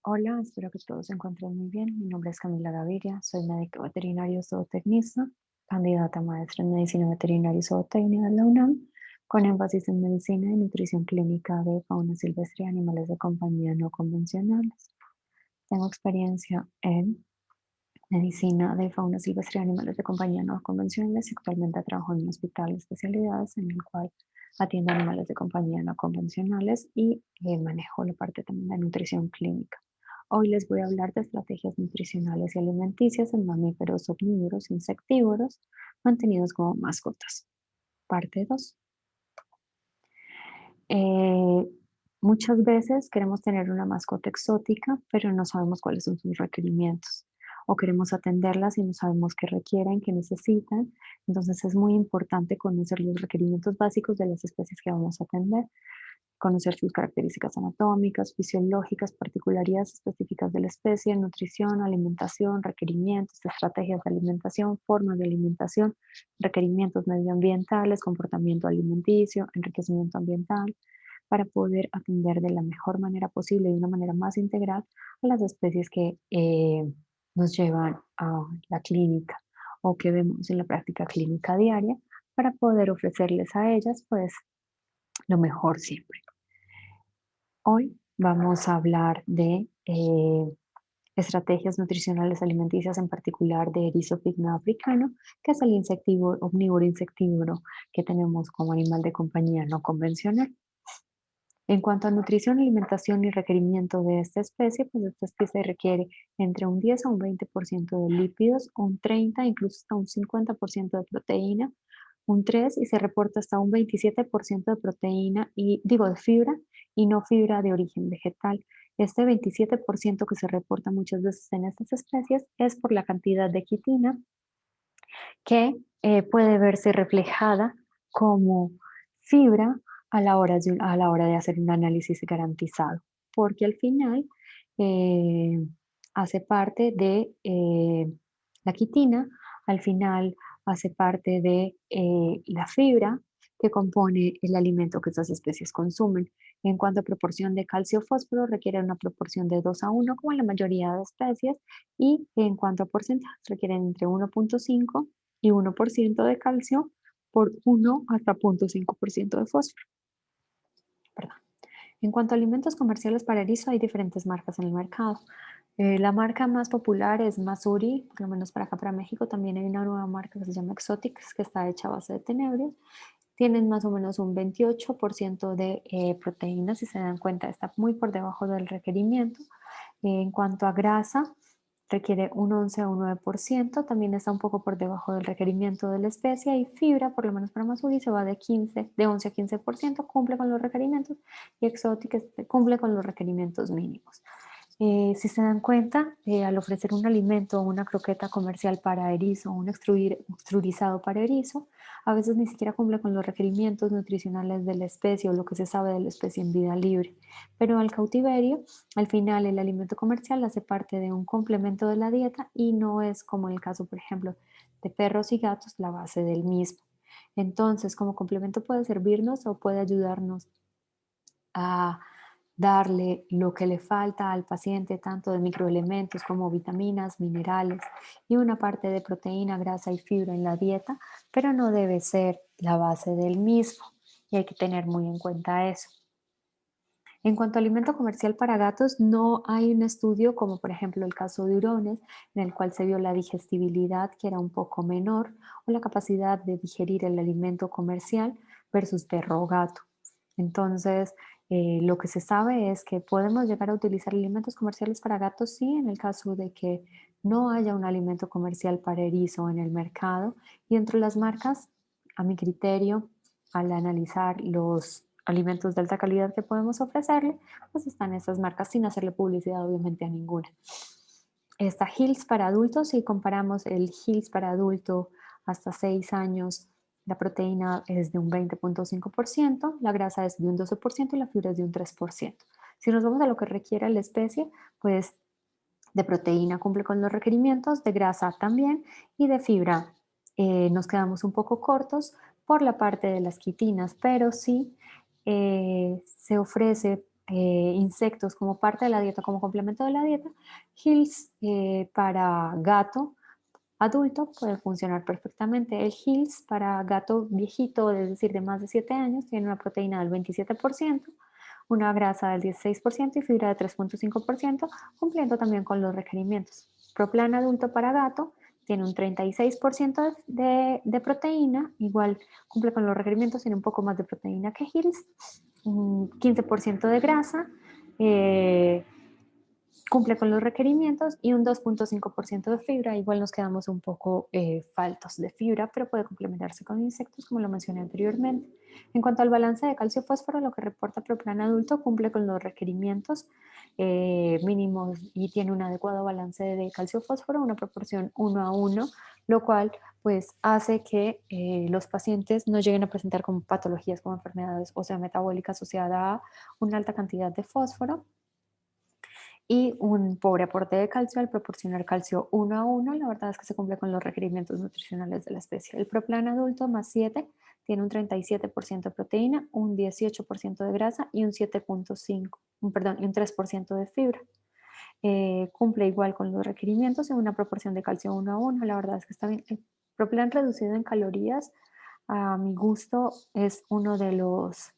Hola, espero que todos se encuentren muy bien. Mi nombre es Camila Gaviria, soy médico veterinario zootecnista, candidata a maestra en medicina veterinaria y zootecnia de la UNAM, con énfasis en medicina y nutrición clínica de fauna silvestre y animales de compañía no convencionales. Tengo experiencia en medicina de fauna silvestre y animales de compañía no convencionales y actualmente trabajo en un hospital de especialidades en el cual atiendo animales de compañía no convencionales y manejo la parte también de nutrición clínica. Hoy les voy a hablar de estrategias nutricionales y alimenticias en mamíferos omnívoros e insectívoros mantenidos como mascotas. Parte 2. Eh, Muchas veces queremos tener una mascota exótica, pero no sabemos cuáles son sus requerimientos. O queremos atenderlas y no sabemos qué requieren, qué necesitan. Entonces es muy importante conocer los requerimientos básicos de las especies que vamos a atender, conocer sus características anatómicas, fisiológicas, particularidades específicas de la especie, nutrición, alimentación, requerimientos, estrategias de alimentación, formas de alimentación, requerimientos medioambientales, comportamiento alimenticio, enriquecimiento ambiental, para poder atender de la mejor manera posible y de una manera más integral a las especies que nos llevan a la clínica o que vemos en la práctica clínica diaria para poder ofrecerles a ellas pues lo mejor siempre. Hoy vamos a hablar de estrategias nutricionales alimenticias, en particular de erizo pigmeo africano, que es el insectívoro, omnívoro insectívoro que tenemos como animal de compañía no convencional. En cuanto a nutrición, alimentación y requerimiento de esta especie, pues esta especie requiere entre un 10 a un 20% de lípidos, un 30, incluso hasta un 50% de proteína, un 3 y se reporta hasta un 27% de proteína y digo de fibra y no fibra de origen vegetal. Este 27% que se reporta muchas veces en estas especies es por la cantidad de quitina que puede verse reflejada como fibra a la hora de hacer un análisis garantizado, porque al final eh, hace parte de la quitina, al final hace parte de la fibra que compone el alimento que estas especies consumen. En cuanto a proporción de calcio-fósforo, requiere una proporción de 2 a 1, como en la mayoría de especies, y en cuanto a porcentajes, requieren entre 1,5 y 1% de calcio por 1 hasta 0,5% de fósforo. Perdón. En cuanto a alimentos comerciales para erizo, hay diferentes marcas en el mercado. La marca más popular es Masuri, por lo menos para acá, para México. También hay una nueva marca que se llama Exotics, que está hecha a base de tenebrios. Tienen más o menos un 28% de proteína, si se dan cuenta, está muy por debajo del requerimiento. En cuanto a grasa, requiere un 11 a un 9%, también está un poco por debajo del requerimiento de la especie, y fibra, por lo menos para Masuri, se va de 11 a 15%, cumple con los requerimientos, y Exotic cumple con los requerimientos mínimos. Si se dan cuenta, al ofrecer un alimento o una croqueta comercial para erizo o un extrurizado para erizo, a veces ni siquiera cumple con los requerimientos nutricionales de la especie o lo que se sabe de la especie en vida libre. Pero al cautiverio, al final el alimento comercial hace parte de un complemento de la dieta y no es como en el caso, por ejemplo, de perros y gatos, la base del mismo. Entonces, como complemento puede servirnos o puede ayudarnos a darle lo que le falta al paciente, tanto de microelementos como vitaminas, minerales y una parte de proteína, grasa y fibra en la dieta, pero no debe ser la base del mismo y hay que tener muy en cuenta eso. En cuanto a alimento comercial para gatos, no hay un estudio como por ejemplo el caso de Hurones, en el cual se vio la digestibilidad que era un poco menor o la capacidad de digerir el alimento comercial versus perro o gato. Entonces, lo que se sabe es que podemos llegar a utilizar alimentos comerciales para gatos, sí, en el caso de que no haya un alimento comercial para erizo en el mercado. Y entre las marcas, a mi criterio, al analizar los alimentos de alta calidad que podemos ofrecerle, pues están esas marcas sin hacerle publicidad obviamente a ninguna. Está Hills para adultos. Si comparamos el Hills para adulto hasta 6 años, la proteína es de un 20,5%, la grasa es de un 12% y la fibra es de un 3%. Si nos vamos a lo que requiere la especie, pues de proteína cumple con los requerimientos, de grasa también, y de fibra nos quedamos un poco cortos por la parte de las quitinas, pero sí se ofrece insectos como parte de la dieta, como complemento de la dieta, Hills para gato adulto puede funcionar perfectamente. El Hills para gato viejito, es decir, de más de 7 años, tiene una proteína del 27%, una grasa del 16% y fibra de 3,5%, cumpliendo también con los requerimientos. Proplan adulto para gato tiene un 36% de proteína, igual cumple con los requerimientos, tiene un poco más de proteína que Hills, un 15% de grasa, eh, cumple con los requerimientos y un 2,5% de fibra. Igual nos quedamos un poco faltos de fibra, pero puede complementarse con insectos, como lo mencioné anteriormente. En cuanto al balance de calcio-fósforo, lo que reporta Proplan adulto cumple con los requerimientos mínimos y tiene un adecuado balance de calcio-fósforo, una proporción 1 a 1, lo cual pues hace que los pacientes no lleguen a presentar como patologías como enfermedades metabólicas asociadas a una alta cantidad de fósforo y un pobre aporte de calcio al proporcionar calcio 1 a 1. La verdad es que se cumple con los requerimientos nutricionales de la especie. El Proplan adulto más 7 tiene un 37% de proteína, un 18% de grasa y un 7,5, perdón, y un 3% de fibra. Cumple igual con los requerimientos en una proporción de calcio 1 a 1. La verdad es que está bien. El Proplan reducido en calorías, a mi gusto, es uno de los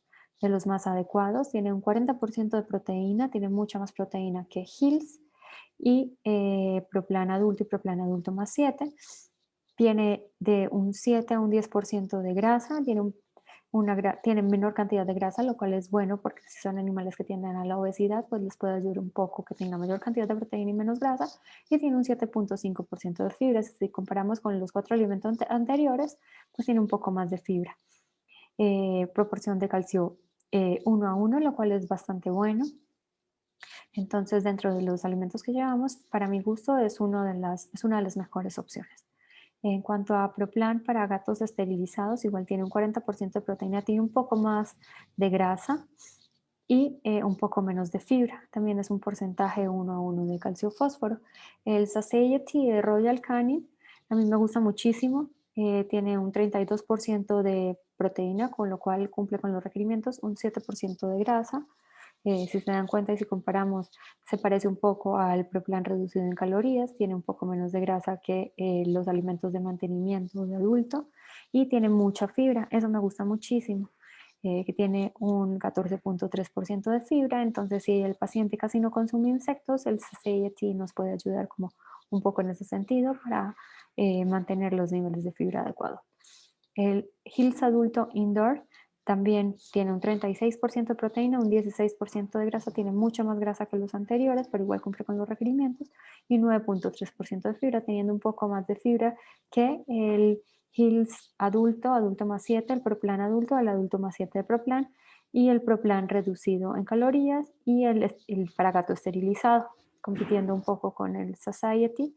más adecuados. Tiene un 40% de proteína, tiene mucha más proteína que Hills y Proplan adulto y Proplan adulto más 7. Tiene de un 7 a un 10% de grasa, tiene menor cantidad de grasa, lo cual es bueno porque si son animales que tienden a la obesidad, pues les puede ayudar un poco que tenga mayor cantidad de proteína y menos grasa, y tiene un 7,5% de fibra. Si comparamos con los 4 alimentos anteriores, pues tiene un poco más de fibra. Proporción de calcio 1 a 1, lo cual es bastante bueno. Entonces, dentro de los alimentos que llevamos, para mi gusto es una de las mejores opciones. En cuanto a Proplan para gatos esterilizados, igual tiene un 40% de proteína, tiene un poco más de grasa y un poco menos de fibra. También es un porcentaje 1 a 1 de calcio-fósforo. El Satiety de Royal Canin a mí me gusta muchísimo. Tiene un 32% de proteína, con lo cual cumple con los requerimientos, un 7% de grasa. Si se dan cuenta y si comparamos, se parece un poco al Proplan reducido en calorías, tiene un poco menos de grasa que los alimentos de mantenimiento de adulto y tiene mucha fibra, eso me gusta muchísimo, que tiene un 14,3% de fibra. Entonces si el paciente casi no consume insectos, el Satiety nos puede ayudar como un poco en ese sentido para mantener los niveles de fibra adecuados. El Hills adulto indoor también tiene un 36% de proteína, un 16% de grasa, tiene mucha más grasa que los anteriores, pero igual cumple con los requerimientos, y 9,3% de fibra, teniendo un poco más de fibra que el Hills adulto, adulto más 7, el Proplan adulto, el adulto más 7 de Proplan, y el Proplan reducido en calorías, y el para gato esterilizado, compitiendo un poco con el Satiety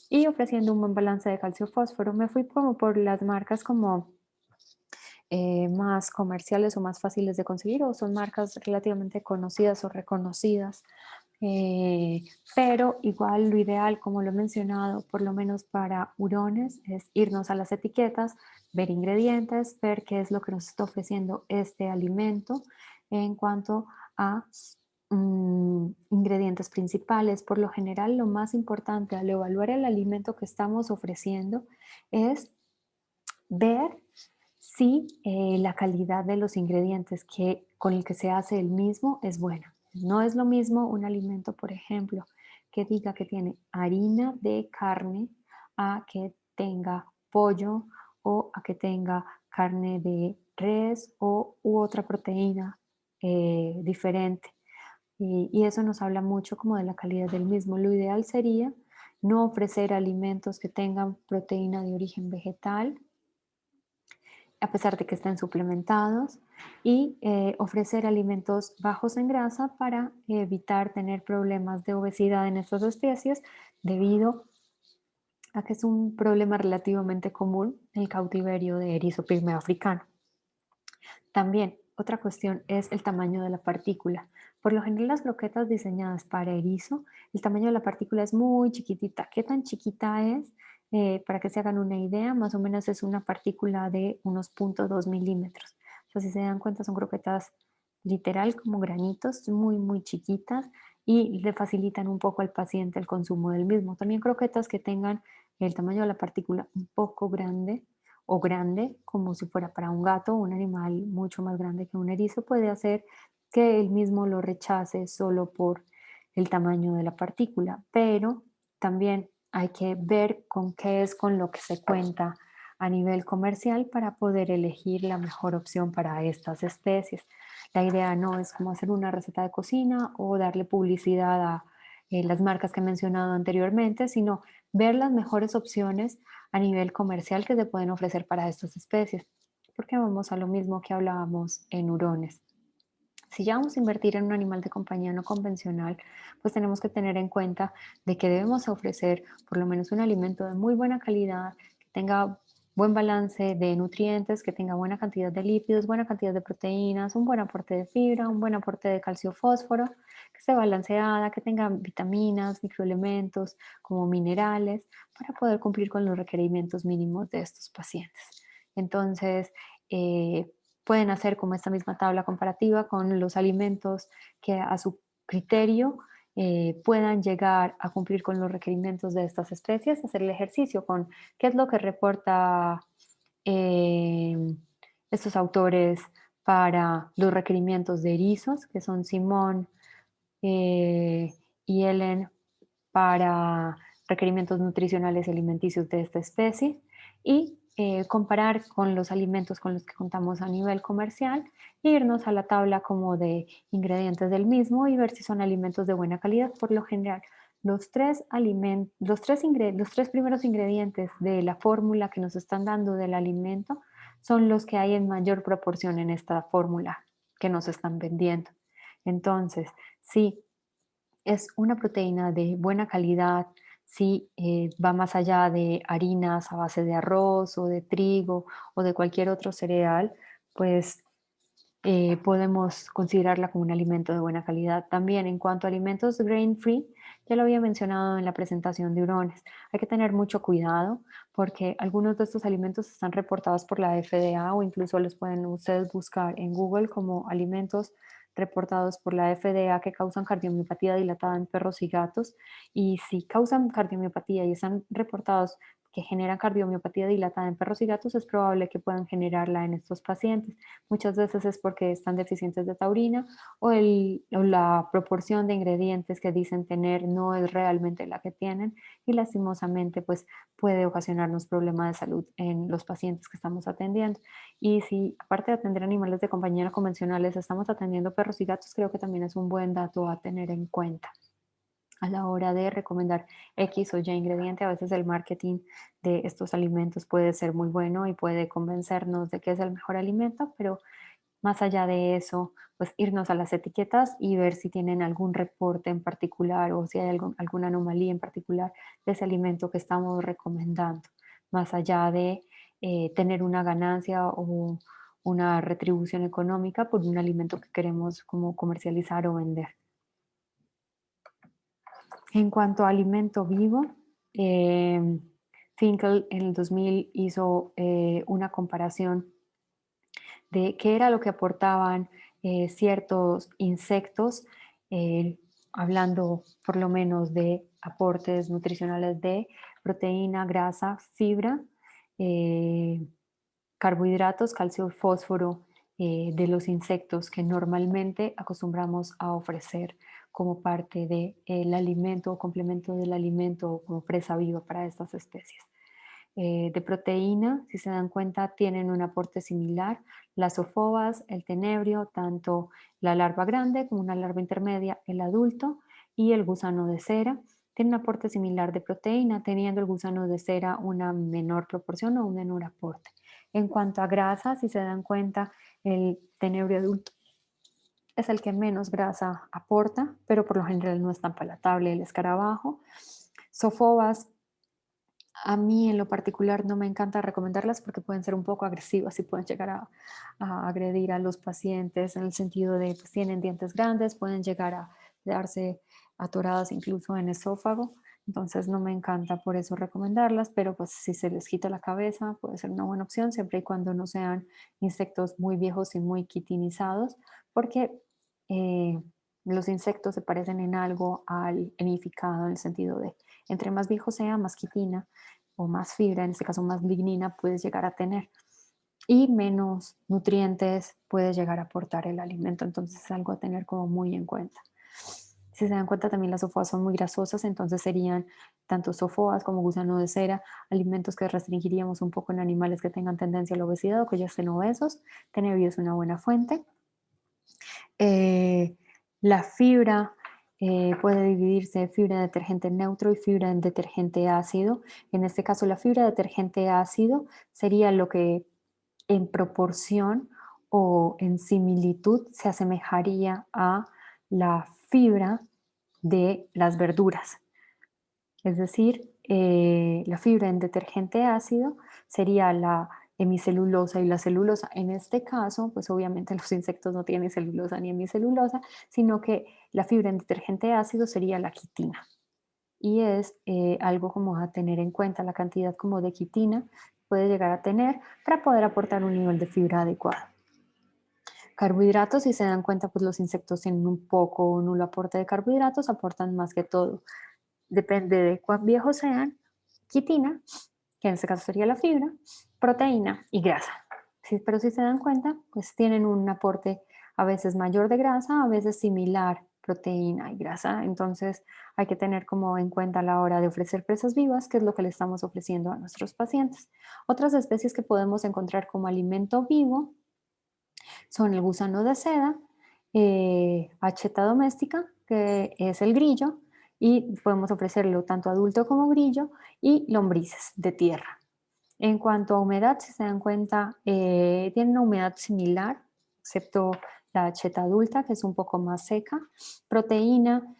y ofreciendo un buen balance de calcio-fósforo. Me fui como por las marcas como más comerciales o más fáciles de conseguir, o son marcas relativamente conocidas o reconocidas. Eh, pero igual lo ideal, como lo he mencionado, por lo menos para hurones, es irnos a las etiquetas, ver ingredientes, ver qué es lo que nos está ofreciendo este alimento en cuanto a ingredientes principales. Por lo general, lo más importante al evaluar el alimento que estamos ofreciendo es ver si la calidad de los ingredientes con el que se hace el mismo es buena. No es lo mismo un alimento, por ejemplo, que diga que tiene harina de carne a que tenga pollo o a que tenga carne de res u otra proteína diferente. Y eso nos habla mucho como de la calidad del mismo. Lo ideal sería no ofrecer alimentos que tengan proteína de origen vegetal, a pesar de que estén suplementados, y ofrecer alimentos bajos en grasa para evitar tener problemas de obesidad en estas especies, debido a que es un problema relativamente común el cautiverio de erizo pigmeo africano. También, otra cuestión es el tamaño de la partícula. Por lo general, las croquetas diseñadas para erizo, el tamaño de la partícula es muy chiquitita. ¿Qué tan chiquita es? Para que se hagan una idea, más o menos es una partícula de unos 0,2 milímetros. O sea, si se dan cuenta, son croquetas literal como granitos muy, muy chiquitas y le facilitan un poco al paciente el consumo del mismo. También croquetas que tengan el tamaño de la partícula un poco grande o grande, como si fuera para un gato o un animal mucho más grande que un erizo, puede hacer que él mismo lo rechace solo por el tamaño de la partícula, pero también hay que ver con qué es con lo que se cuenta a nivel comercial para poder elegir la mejor opción para estas especies. La idea no es como hacer una receta de cocina o darle publicidad a las marcas que he mencionado anteriormente, sino ver las mejores opciones a nivel comercial que se pueden ofrecer para estas especies, porque vamos a lo mismo que hablábamos en hurones. Si ya vamos a invertir en un animal de compañía no convencional, pues tenemos que tener en cuenta de que debemos ofrecer por lo menos un alimento de muy buena calidad, que tenga buen balance de nutrientes, que tenga buena cantidad de lípidos, buena cantidad de proteínas, un buen aporte de fibra, un buen aporte de calcio fósforo, que esté balanceada, que tenga vitaminas, microelementos como minerales, para poder cumplir con los requerimientos mínimos de estos pacientes. Entonces, pueden hacer como esta misma tabla comparativa con los alimentos que a su criterio puedan llegar a cumplir con los requerimientos de estas especies, hacer el ejercicio con qué es lo que reporta eh, estos autores para los requerimientos de erizos, que son Simón y Ellen para requerimientos nutricionales y alimenticios de esta especie y comparar con los alimentos con los que contamos a nivel comercial e irnos a la tabla como de ingredientes del mismo y ver si son alimentos de buena calidad. Por lo general, los tres primeros ingredientes de la fórmula que nos están dando del alimento son los que hay en mayor proporción en esta fórmula que nos están vendiendo. Entonces, si es una proteína de buena calidad, si va más allá de harinas a base de arroz o de trigo o de cualquier otro cereal, pues podemos considerarla como un alimento de buena calidad. También en cuanto a alimentos grain free, ya lo había mencionado en la presentación de hurones, hay que tener mucho cuidado porque algunos de estos alimentos están reportados por la FDA o incluso los pueden ustedes buscar en Google como alimentos reportados por la FDA que causan cardiomiopatía dilatada en perros y gatos. Y si causan cardiomiopatía y están reportados que generan cardiomiopatía dilatada en perros y gatos, es probable que puedan generarla en estos pacientes. Muchas veces es porque están deficientes de taurina o la proporción de ingredientes que dicen tener no es realmente la que tienen y lastimosamente pues puede ocasionarnos problemas de salud en los pacientes que estamos atendiendo. Y si aparte de atender animales de compañía no convencionales estamos atendiendo perros y gatos, creo que también es un buen dato a tener en cuenta a la hora de recomendar X o Y ingrediente. A veces el marketing de estos alimentos puede ser muy bueno y puede convencernos de que es el mejor alimento, pero más allá de eso, pues irnos a las etiquetas y ver si tienen algún reporte en particular o si hay alguna anomalía en particular de ese alimento que estamos recomendando, más allá de tener una ganancia o una retribución económica por un alimento que queremos como comercializar o vender. En cuanto a alimento vivo, Finkel en el 2000 hizo una comparación de qué era lo que aportaban ciertos insectos, eh, hablando por lo menos de aportes nutricionales de proteína, grasa, fibra, eh, carbohidratos, calcio, fósforo de los insectos que normalmente acostumbramos a ofrecer como parte del alimento o complemento del alimento o como presa viva para estas especies. De proteína, si se dan cuenta, tienen un aporte similar. Las zooфобas, el tenebrio, tanto la larva grande como una larva intermedia, el adulto y el gusano de cera, tienen un aporte similar de proteína, teniendo el gusano de cera una menor proporción o un menor aporte. En cuanto a grasa, si se dan cuenta, el tenebrio adulto es el que menos grasa aporta, pero por lo general no es tan palatable el escarabajo. Sofobas, a mí en lo particular no me encanta recomendarlas porque pueden ser un poco agresivas y pueden llegar a agredir a los pacientes en el sentido de pues tienen dientes grandes, pueden llegar a quedarse atoradas incluso en esófago. Entonces no me encanta por eso recomendarlas, pero pues si se les quita la cabeza puede ser una buena opción siempre y cuando no sean insectos muy viejos y muy quitinizados, porque eh, los insectos se parecen en algo al enificado en el sentido de entre más viejo sea, más quitina o más fibra, en este caso más lignina, puedes llegar a tener y menos nutrientes puede llegar a aportar el alimento. Entonces es algo a tener como muy en cuenta. Si se dan cuenta, también las sofoas son muy grasosas, entonces serían tanto sofoas como gusano de cera, alimentos que restringiríamos un poco en animales que tengan tendencia a la obesidad o que ya estén obesos. Tenebrio es una buena fuente. Eh, la fibra puede dividirse en fibra detergente neutro y fibra en detergente ácido. En este caso, la fibra detergente ácido sería lo que en proporción o en similitud se asemejaría a la fibra de las verduras. Es decir, la fibra en detergente ácido sería la hemicelulosa y la celulosa. En este caso, pues obviamente los insectos no tienen celulosa ni hemicelulosa, sino que la fibra en detergente ácido sería la quitina. Y es algo como a tener en cuenta la cantidad como de quitina puede llegar a tener para poder aportar un nivel de fibra adecuado. Carbohidratos, si se dan cuenta, pues los insectos tienen un poco o nulo aporte de carbohidratos, aportan más que todo. Depende de cuán viejos sean, quitina, que en este caso sería la fibra, proteína y grasa. Sí, pero si se dan cuenta, pues tienen un aporte a veces mayor de grasa, a veces similar, proteína y grasa. Entonces hay que tener como en cuenta a la hora de ofrecer presas vivas, que es lo que le estamos ofreciendo a nuestros pacientes. Otras especies que podemos encontrar como alimento vivo son el gusano de seda, Acheta doméstica, que es el grillo, y podemos ofrecerlo tanto adulto como grillo, y lombrices de tierra. En cuanto a humedad, si se dan cuenta, tiene una humedad similar, excepto la acheta adulta, que es un poco más seca. Proteína,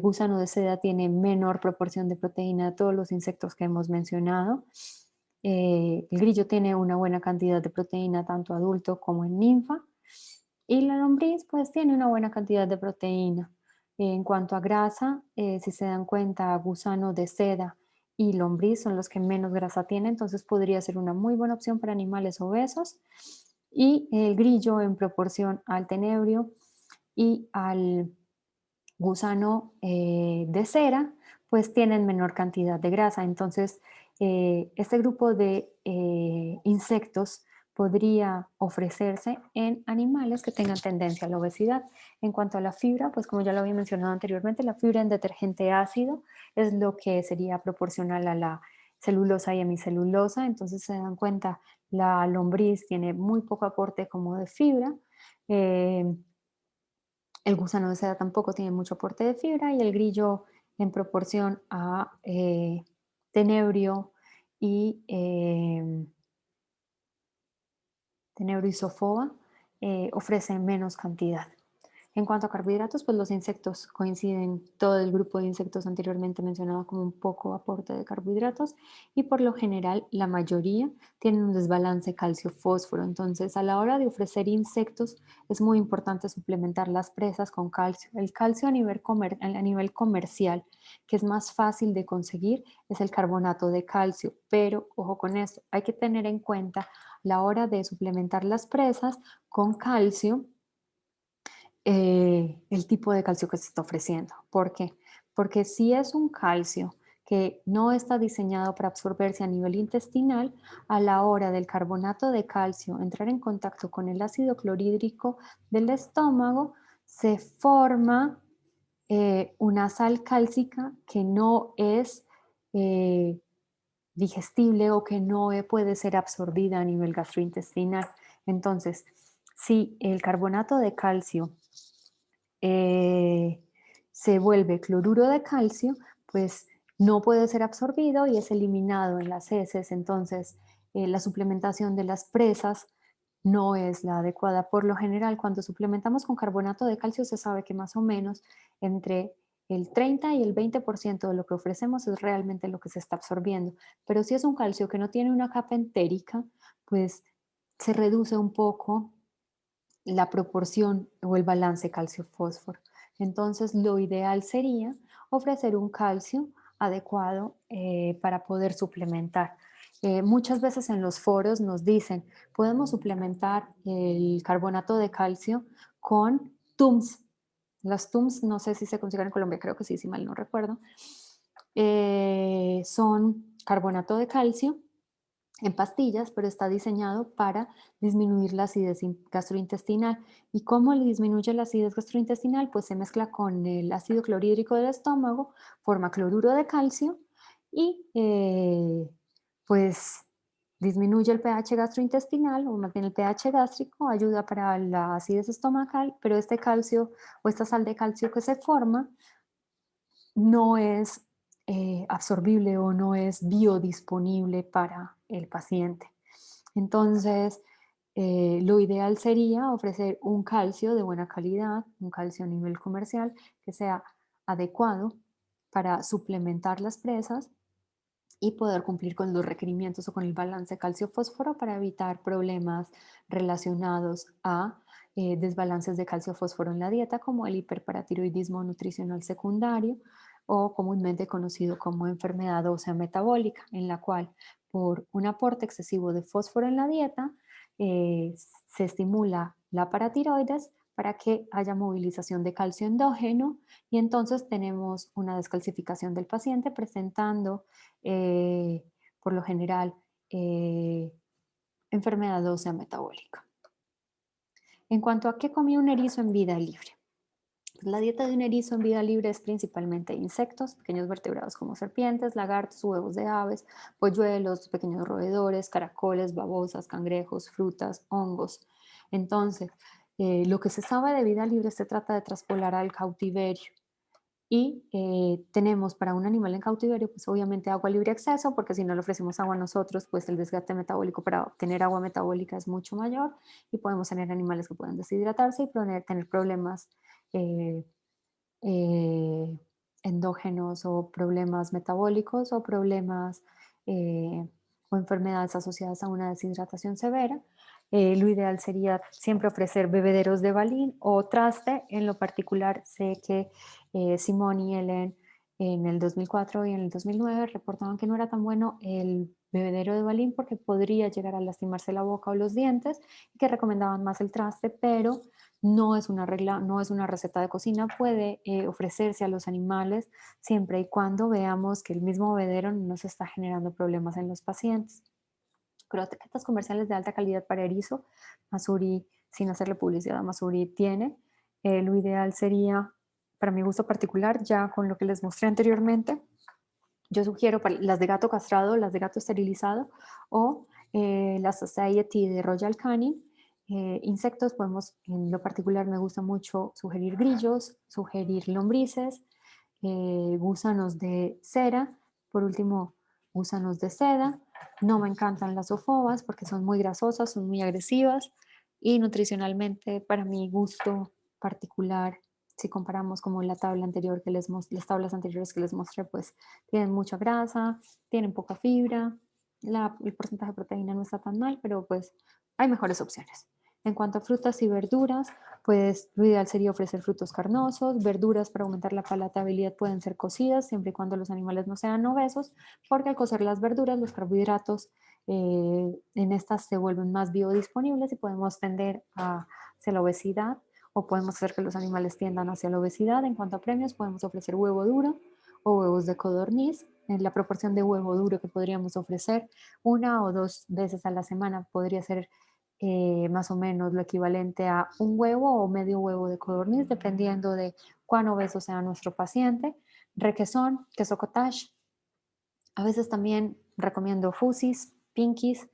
gusano de seda tiene menor proporción de proteína de todos los insectos que hemos mencionado. El grillo tiene una buena cantidad de proteína tanto adulto como en ninfa. Y la lombriz pues tiene una buena cantidad de proteína. En cuanto a grasa, si se dan cuenta, gusano de seda y lombriz son los que menos grasa tienen, entonces podría ser una muy buena opción para animales obesos. Y el grillo en proporción al tenebrio y al gusano de cera, pues tienen menor cantidad de grasa. Entonces, este grupo de insectos podría ofrecerse en animales que tengan tendencia a la obesidad. En cuanto a la fibra, pues como ya lo había mencionado anteriormente, la fibra en detergente ácido es lo que sería proporcional a la celulosa y hemicelulosa. Entonces se dan cuenta, la lombriz tiene muy poco aporte como de fibra. eh, el gusano de seda tampoco tiene mucho aporte de fibra y el grillo en proporción a tenebrio y tenebrio y sofoa ofrece menos cantidad. En cuanto a carbohidratos, pues los insectos coinciden, todo el grupo de insectos anteriormente mencionado como un poco aporte de carbohidratos y por lo general la mayoría tienen un desbalance calcio-fósforo. Entonces a la hora de ofrecer insectos es muy importante suplementar las presas con calcio. El calcio a nivel comercial, que es más fácil de conseguir, es el carbonato de calcio, pero ojo con esto, hay que tener en cuenta la hora de suplementar las presas con calcio el tipo de calcio que se está ofreciendo. ¿Por qué? Porque si es un calcio que no está diseñado para absorberse a nivel intestinal, a la hora del carbonato de calcio entrar en contacto con el ácido clorhídrico del estómago, se forma una sal cálcica que no es eh, digestible o que no puede ser absorbida a nivel gastrointestinal. Entonces, si el carbonato de calcio eh, se vuelve cloruro de calcio, pues no puede ser absorbido y es eliminado en las heces. Entonces, la suplementación de las presas no es la adecuada. Por lo general, cuando suplementamos con carbonato de calcio, se sabe que más o menos entre el 30 y el 20% de lo que ofrecemos es realmente lo que se está absorbiendo. Pero si es un calcio que no tiene una capa entérica, pues se reduce un poco la proporción o el balance calcio-fósforo. Entonces, lo ideal sería ofrecer un calcio adecuado para poder suplementar. Muchas veces en los foros nos dicen, podemos suplementar el carbonato de calcio con TUMS. Las TUMS, no sé si se consiguen en Colombia, creo que sí, si mal no recuerdo. Son carbonato de calcio en pastillas, pero está diseñado para disminuir la acidez gastrointestinal. ¿Y cómo le disminuye la acidez gastrointestinal? Pues se mezcla con el ácido clorhídrico del estómago, forma cloruro de calcio y pues disminuye el pH gastrointestinal, o más bien el pH gástrico, ayuda para la acidez estomacal, pero este calcio o esta sal de calcio que se forma no es absorbible o no es biodisponible para el paciente. Entonces, lo ideal sería ofrecer un calcio de buena calidad, un calcio a nivel comercial que sea adecuado para suplementar las presas y poder cumplir con los requerimientos o con el balance calcio-fósforo para evitar problemas relacionados a desbalances de calcio-fósforo en la dieta, como el hiperparatiroidismo nutricional secundario o comúnmente conocido como enfermedad ósea metabólica, en la cual por un aporte excesivo de fósforo en la dieta eh, se estimula la paratiroides para que haya movilización de calcio endógeno y entonces tenemos una descalcificación del paciente presentando eh, por lo general, eh, enfermedad ósea metabólica. En cuanto a qué comía un erizo en vida libre. Pues la dieta de un erizo en vida libre es principalmente insectos, pequeños vertebrados como serpientes, lagartos, huevos de aves, polluelos, pequeños roedores, caracoles, babosas, cangrejos, frutas, hongos. Entonces, lo que se sabe de vida libre se trata de traspolar al cautiverio. Y tenemos para un animal en cautiverio, pues obviamente agua libre acceso, porque si no le ofrecemos agua a nosotros, pues el desgaste metabólico para obtener agua metabólica es mucho mayor y podemos tener animales que pueden deshidratarse y tener problemas eh, eh, endógenos o problemas metabólicos o problemas eh, o enfermedades asociadas a una deshidratación severa. Lo ideal sería siempre ofrecer bebederos de balín o traste. En lo particular, sé que Simón y Ellen en el 2004 y en el 2009 reportaban que no era tan bueno el bebedero de balín porque podría llegar a lastimarse la boca o los dientes y que recomendaban más el traste, pero no es una regla, no es una receta de cocina, puede ofrecerse a los animales siempre y cuando veamos que el mismo bebedero no nos está generando problemas en los pacientes. Croquetas comerciales de alta calidad para erizo, Masuri, sin hacerle publicidad a Masuri, tiene. Lo ideal sería, para mi gusto particular, ya con lo que les mostré anteriormente, yo sugiero las de gato castrado, las de gato esterilizado o las Society de Royal Canin. Insectos, podemos, en lo particular me gusta mucho sugerir grillos, sugerir lombrices, gusanos de cera, por último, gusanos de seda. No me encantan las ofobas porque son muy grasosas, son muy agresivas y nutricionalmente, para mi gusto particular, si comparamos como la tabla anterior que las tablas anteriores que les mostré, pues tienen mucha grasa, tienen poca fibra, el porcentaje de proteína no está tan mal, pero pues hay mejores opciones. En cuanto a frutas y verduras, pues lo ideal sería ofrecer frutos carnosos, verduras para aumentar la palatabilidad pueden ser cocidas siempre y cuando los animales no sean obesos, porque al cocer las verduras, los carbohidratos en estas se vuelven más biodisponibles y podemos tender hacia la obesidad o podemos hacer que los animales tiendan hacia la obesidad. En cuanto a premios, podemos ofrecer huevo duro o huevos de codorniz. En la proporción de huevo duro que podríamos ofrecer una o dos veces a la semana podría ser más o menos lo equivalente a un huevo o medio huevo de codorniz, dependiendo de cuán obeso sea nuestro paciente. Requesón, queso cottage. A veces también recomiendo fusis, pinkies,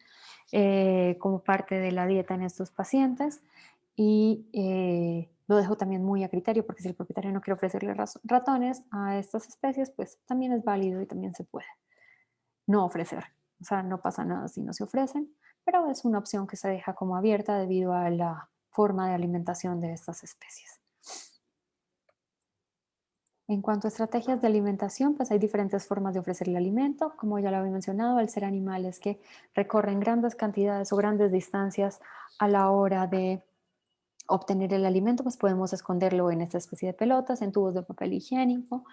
como parte de la dieta en estos pacientes y lo dejo también muy a criterio porque si el propietario no quiere ofrecerle ratones a estas especies, pues también es válido y también se puede no ofrecer. O sea, no pasa nada si no se ofrecen, pero es una opción que se deja como abierta debido a la forma de alimentación de estas especies. En cuanto a estrategias de alimentación, pues hay diferentes formas de ofrecer el alimento. Como ya lo había mencionado, al ser animales que recorren grandes cantidades o grandes distancias a la hora de obtener el alimento, pues podemos esconderlo en esta especie de pelotas, en tubos de papel higiénico.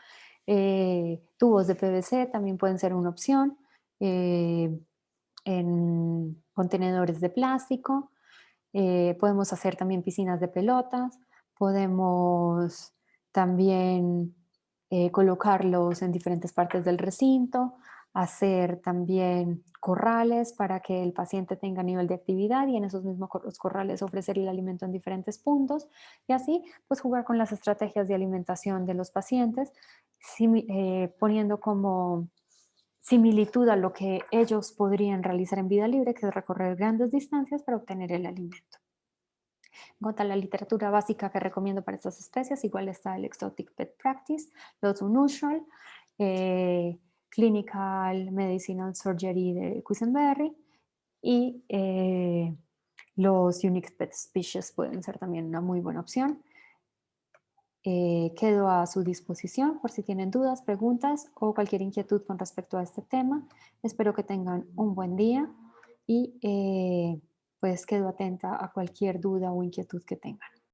Tubos de PVC también pueden ser una opción. eh, en contenedores de plástico. Podemos hacer también piscinas de pelotas. Podemos también colocarlos en diferentes partes del recinto, hacer también corrales para que el paciente tenga nivel de actividad y en esos mismos los corrales ofrecer el alimento en diferentes puntos y así pues jugar con las estrategias de alimentación de los pacientes, poniendo como similitud a lo que ellos podrían realizar en vida libre, que es recorrer grandes distancias para obtener el alimento. En cuanto a la literatura básica que recomiendo para estas especies, igual está el Exotic Pet Practice, los Unusual, eh, Clinical Medicinal Surgery de Quisenberry y los Unique Pet Species pueden ser también una muy buena opción. Quedo a su disposición por si tienen dudas, preguntas o cualquier inquietud con respecto a este tema. Espero que tengan un buen día y pues quedo atenta a cualquier duda o inquietud que tengan.